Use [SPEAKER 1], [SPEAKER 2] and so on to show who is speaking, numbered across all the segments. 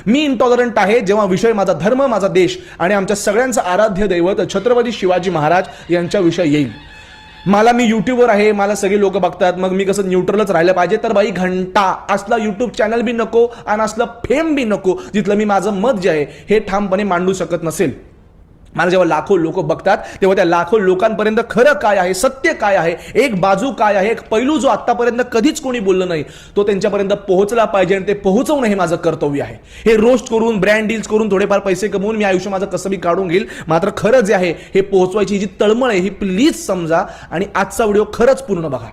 [SPEAKER 1] मी इंटॉलरंट आहे जेव्हा विषय माझा धर्म, माझा देश आणि आमच्या सगळ्यांचं आराध्य दैवत छत्रपती शिवाजी महाराज यांच्याविषयी येईल. मी युट्यूबवर आहे, मला सगळे लोक बघतात, मग मी कसं न्यूट्रलच राहिलं पाहिजे? तर बाई घंटा असला युट्यूब चॅनल बी नको आणि असलं फेम बी नको जिथलं मी माझं मत जे आहे हे ठामपणे मांडू शकत नसेल. मला जेव्हा लाखो लोक बघतात तेव्हा त्या लाखो लोकांपर्यंत खरं काय आहे, सत्य काय आहे, एक बाजू काय आहे, एक पैलू जो आतापर्यंत कधीच कोणी बोललं नाही तो त्यांच्यापर्यंत पोहोचला पाहिजे आणि ते पोहोचवणं हे माझं कर्तव्य आहे. हे रोस्ट करून, ब्रँड डील्स करून, थोडेफार पैसे कमवून मी आयुष्य माझं कसं बी काढून घेईल, मात्र खरं जे आहे हे पोहोचवायची जी तळमळ आहे ही प्लीज समजा आणि आजचा व्हिडिओ खरंच पूर्ण बघा.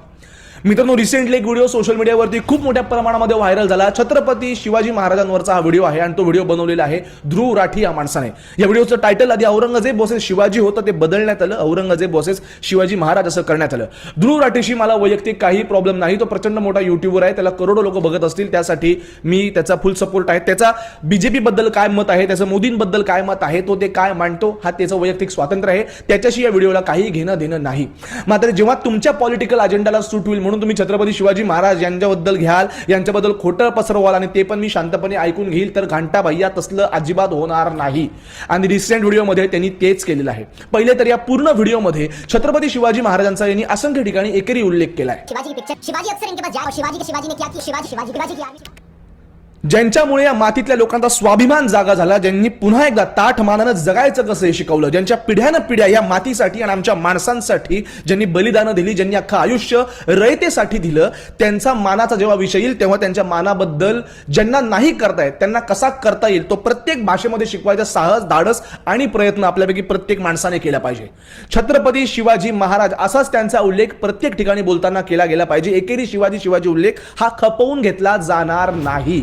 [SPEAKER 1] मित्रांनो, रिसेंटली एक व्हिडिओ सोशल मीडियावरती खूप मोठ्या प्रमाणामध्ये व्हायरल झाला. छत्रपती शिवाजी महाराजांवरचा हा व्हिडिओ आहे आणि तो व्हिडिओ बनवलेला आहे ध्रुव राठी या माणसाने. या व्हिडिओचं टायटल आधी औरंगजेब वर्सेस शिवाजी होतं, ते बदलण्यात आलं, औरंगजेब वर्सेस शिवाजी महाराज असं करण्यात आलं. ध्रुव राठीशी मला वैयक्तिक काही प्रॉब्लेम नाही, तो प्रचंड मोठा युट्यूबर आहे, त्याला करोडो लोक बघत असतील, त्यासाठी मी त्याचा फुल सपोर्ट आहे. त्याचा बीजेपी बद्दल काय मत आहे, त्याचं मोदींबद्दल काय मत आहे, तो ते काय मांडतो हा त्याचं वैयक्तिक स्वातंत्र्य आहे, त्याच्याशी या व्हिडिओला काही घेणं देणं नाही. मात्र जेव्हा तुमच्या पॉलिटिकल अजेंडाला सूट होईल म्हणून तुम्ही छत्रपती शिवाजी महाराज यांच्याबद्दल घ्याल, यांच्याबद्दल खोटं पसरवाल आणि ते पण मी शांतपणे ऐकून घेईल, तर घंटा भैया तसलं अजिबात होणार नाही. आणि रिसेंट व्हिडिओमध्ये त्यांनी तेच केलेलं आहे. पहिले तर या पूर्ण व्हिडिओमध्ये छत्रपती शिवाजी महाराजांचा यांनी असंख्य ठिकाणी एकेरी उल्लेख केलाय.
[SPEAKER 2] शिवाजी की पिक्चर, शिवाजी अक्सर इनके पास जाए और शिवाजी ने क्या किया, शिवाजी की
[SPEAKER 1] ज्यांच्यामुळे या मातीतल्या लोकांचा स्वाभिमान जागा झाला, ज्यांनी पुन्हा एकदा ताठ मानानं जगायचं कसं हे शिकवलं, ज्यांच्या पिढ्यानं पिढ्या या मातीसाठी आणि आमच्या माणसांसाठी ज्यांनी बलिदानं दिली, ज्यांनी अख्खं आयुष्य रयतेसाठी दिलं, त्यांचा मानाचा जेव्हा विषय येईल तेव्हा त्यांच्या मानाबद्दल ज्यांना नाही करता येत त्यांना कसा करता येईल तो प्रत्येक भाषेमध्ये शिकवायचा साहस, धाडस आणि प्रयत्न आपल्यापैकी प्रत्येक माणसाने केला पाहिजे. छत्रपती शिवाजी महाराज असाच त्यांचा उल्लेख प्रत्येक ठिकाणी बोलताना केला गेला पाहिजे. एकेरी शिवाजी उल्लेख हा खपवून घेतला जाणार नाही.